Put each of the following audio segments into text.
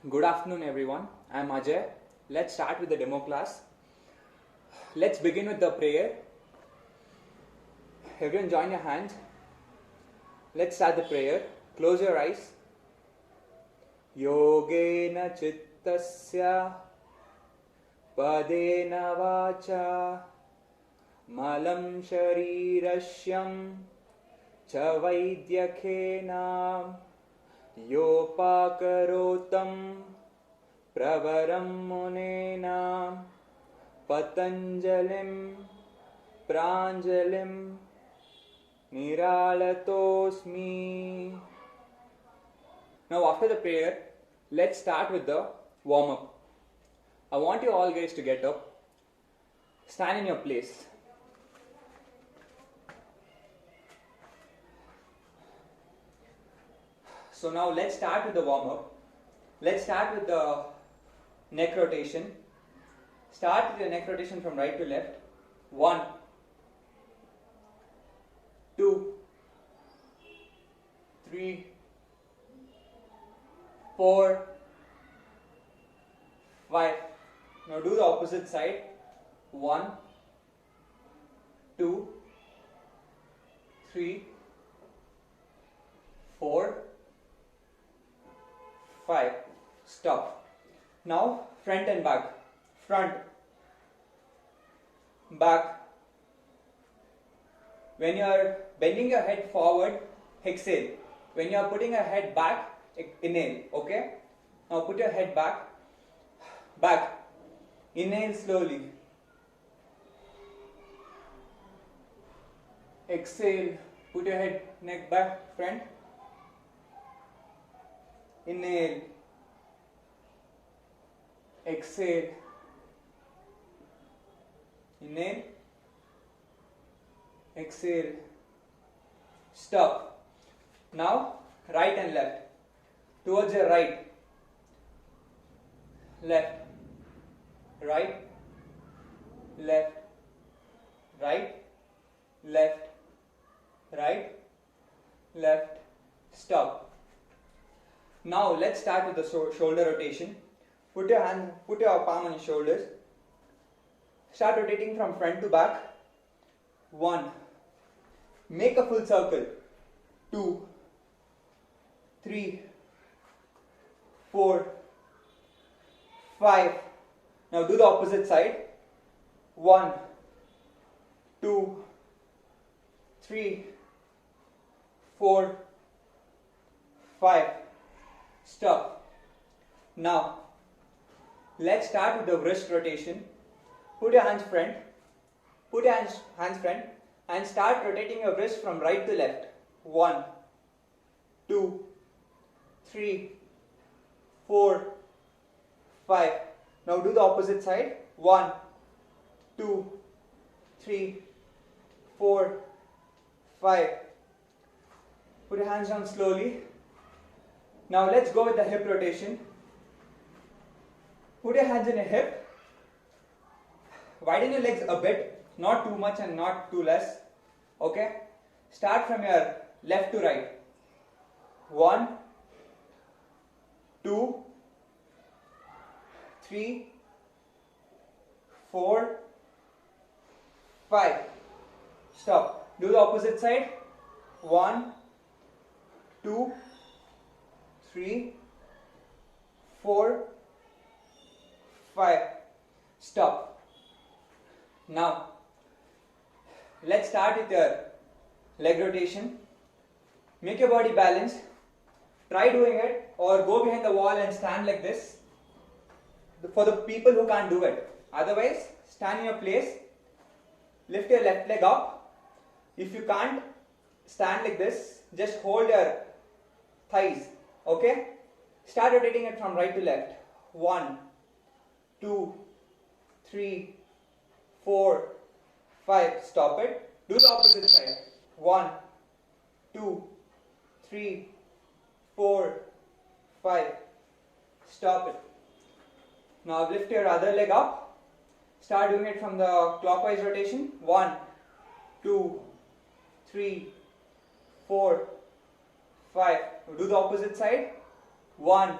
Good afternoon, everyone. I'm Ajay. Let's start with the demo class. Let's begin with the prayer. Everyone, join your hands. Let's start the prayer. Close your eyes. Yogena chittasya padena vacha malam sharirashyam cha vaidyakena yopakarotam pravaram munena patanjalim pranjalim niralatosmi. Now after the prayer, let's start with the warm-up. I want you all guys to get up, stand in your place. So now let's start with the warm-up. Let's start with the neck rotation. Start with the neck rotation from right to left. 1, 2, 3, 4, 5. Now do the opposite side. 1, 2, 3, 4, 5. Stop. Now front and back. Front, back. When you are bending your head forward, exhale. When you are putting your head back, inhale. Okay? Now put your head back. Back. Inhale slowly. Exhale. Put your head, neck back, front. Inhale. Exhale. Inhale. Exhale. Stop. Now right and left. Towards your right. Left. Right. Left. Right. Left. Right. Left. Stop. Now let's start with the shoulder rotation. Put your palm on your shoulders. Start rotating from front to back. 1. Make a full circle. 2, 3, 4, 5. Now do the opposite side. 1, 2, 3, 4, 5. Stop. Now let's start with the wrist rotation. Put your hands front. Put your hands front and start rotating your wrist from right to left. 1, 2, 3, 4, 5. Now do the opposite side. 1, 2, 3, 4, 5. Put your hands down slowly. Now let's go with the hip rotation. Put your hands in your hip. Widen your legs a bit, not too much and not too less. Okay? Start from your left to right. 1, 2, 3, 4, 5. Stop. Do the opposite side. 1, 2, 3, 4, 5. Stop. Now let's start with your leg rotation. Make your body balanced. Try doing it or go behind the wall and stand like this for the people who can't do it. Otherwise, stand in your place. Lift your left leg up. If you can't stand like this, just hold your thighs. Okay? Start rotating it from right to left. 1, 2, 3, 4, 5. Stop it. Do the opposite side. 1, 2, 3, 4, 5. Stop it. Now lift your other leg up. Start doing it from the clockwise rotation. 1, 2, 3, 4, 5. Do the opposite side. 1,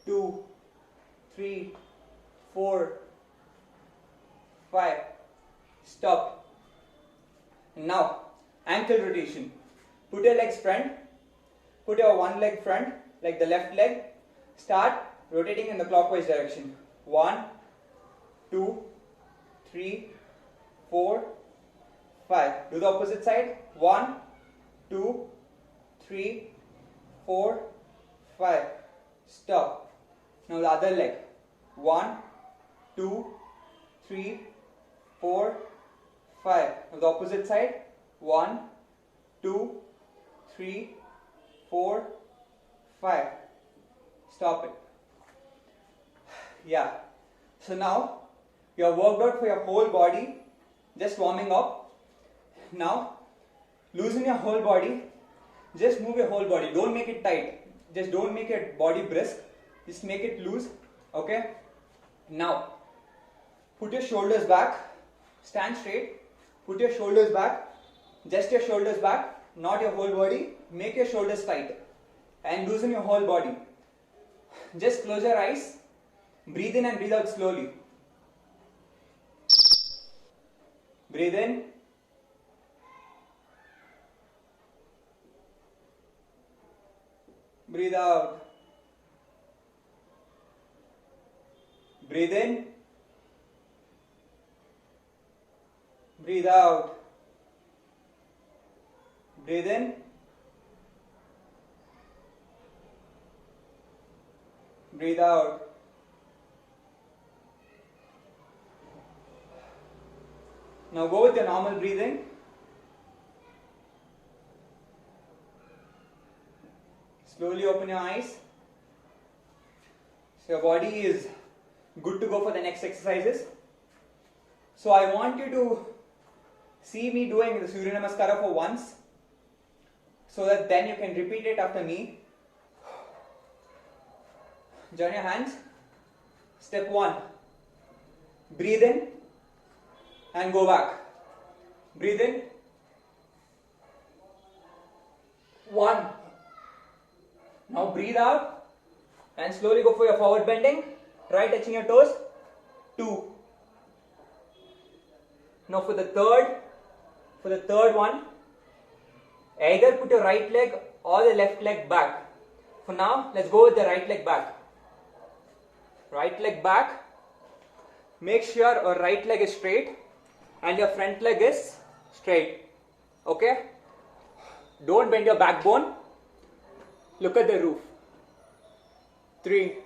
2, 3, 4, 5. Stop. Now, ankle rotation. Put your legs front. Put your one leg front, like the left leg. Start rotating in the clockwise direction. 1, 2, 3, 4, 5. Do the opposite side. 1, 2, 3, 4, 5. Stop. Now the other leg. 1, 2, 3, 4, 5. Now the opposite side. 1, 2, 3, 4, 5. Stop it. Yeah. So now you have worked out for your whole body, just warming up. Now loosen your whole body. Just move your whole body. Don't make it tight. Just don't make your body brisk. Just make it loose. Okay. Now put your shoulders back. Stand straight. Put your shoulders back. Just your shoulders back, not your whole body. Make your shoulders tight and loosen your whole body. Just close your eyes. Breathe in and breathe out slowly. Breathe in. Breathe out. Breathe in. Breathe out. Breathe in. Breathe out. Now go with your normal breathing. Slowly open your eyes. So your body is good to go for the next exercises. So I want you to see me doing the Surya Namaskara for once, so that then you can repeat it after me. Join your hands. Step 1. Breathe in and go back. Breathe in. 1. Now breathe out and slowly go for your forward bending. Try touching your toes. 2. Now for the third one, either put your right leg or the left leg back. For now, let's go with the right leg back. Right leg back. Make sure your right leg is straight and your front leg is straight. Okay? Don't bend your backbone. Look at the roof. 3.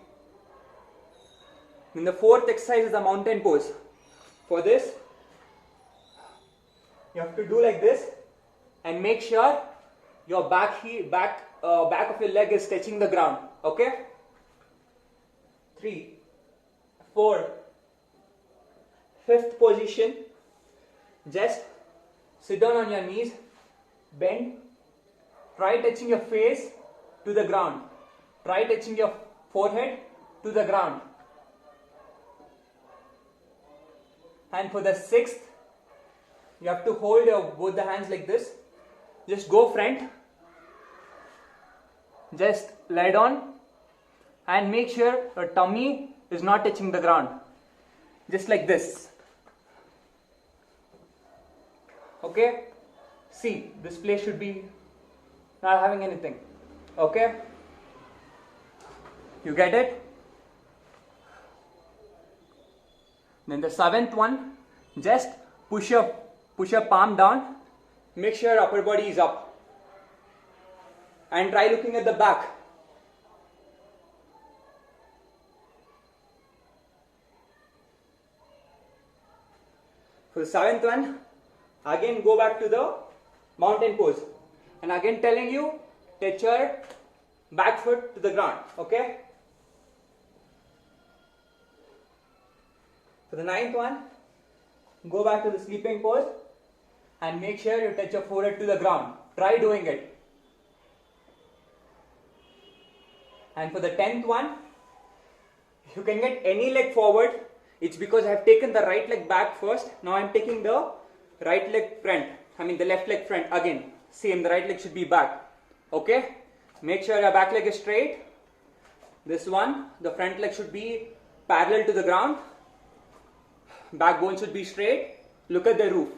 Then the fourth exercise is the mountain pose. For this, you have to do like this and make sure your back of your leg is touching the ground. Okay? 3, 4, 5th position. Just sit down on your knees, bend, try touching your face to the ground. Try touching your forehead to the ground. And for the 6th, you have to hold both the hands like this. Just go front. Just lie down and make sure your tummy is not touching the ground. Just like this. Okay? See, this place should be not having anything. Okay? You get it? Then the 7th one, just push your palm down. Make sure your upper body is up. And try looking at the back. For the 7th one, again go back to the mountain pose. And again telling you, touch your back foot to the ground. Okay? For the 9th one, go back to the sleeping pose and make sure you touch your forehead to the ground. Try doing it. And for the 10th one, you can get any leg forward. It's because I have taken the right leg back first. Now I am taking the right leg front. The left leg front again. Same, the right leg should be back. Okay? Make sure your back leg is straight. This one, the front leg should be parallel to the ground. Backbone should be straight. Look at the roof.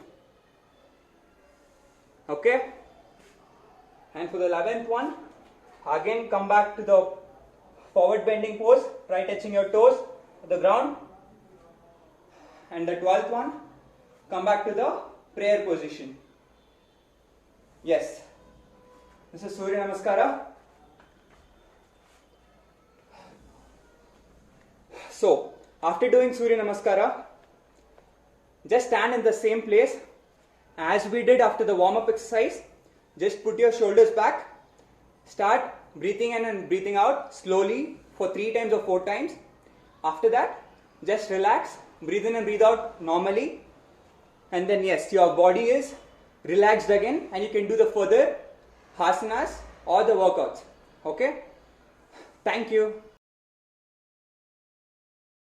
Okay? And for the 11th one, again come back to the forward bending pose. Try touching your toes at the ground. And the 12th one, come back to the prayer position. Yes. This is Surya Namaskara. So, after doing Surya Namaskara, just stand in the same place as we did after the warm-up exercise. Just put your shoulders back. Start breathing in and breathing out slowly for 3 times or 4 times. After that, just relax. Breathe in and breathe out normally. And then yes, your body is relaxed again and you can do the further asanas or the workouts. Okay? Thank you.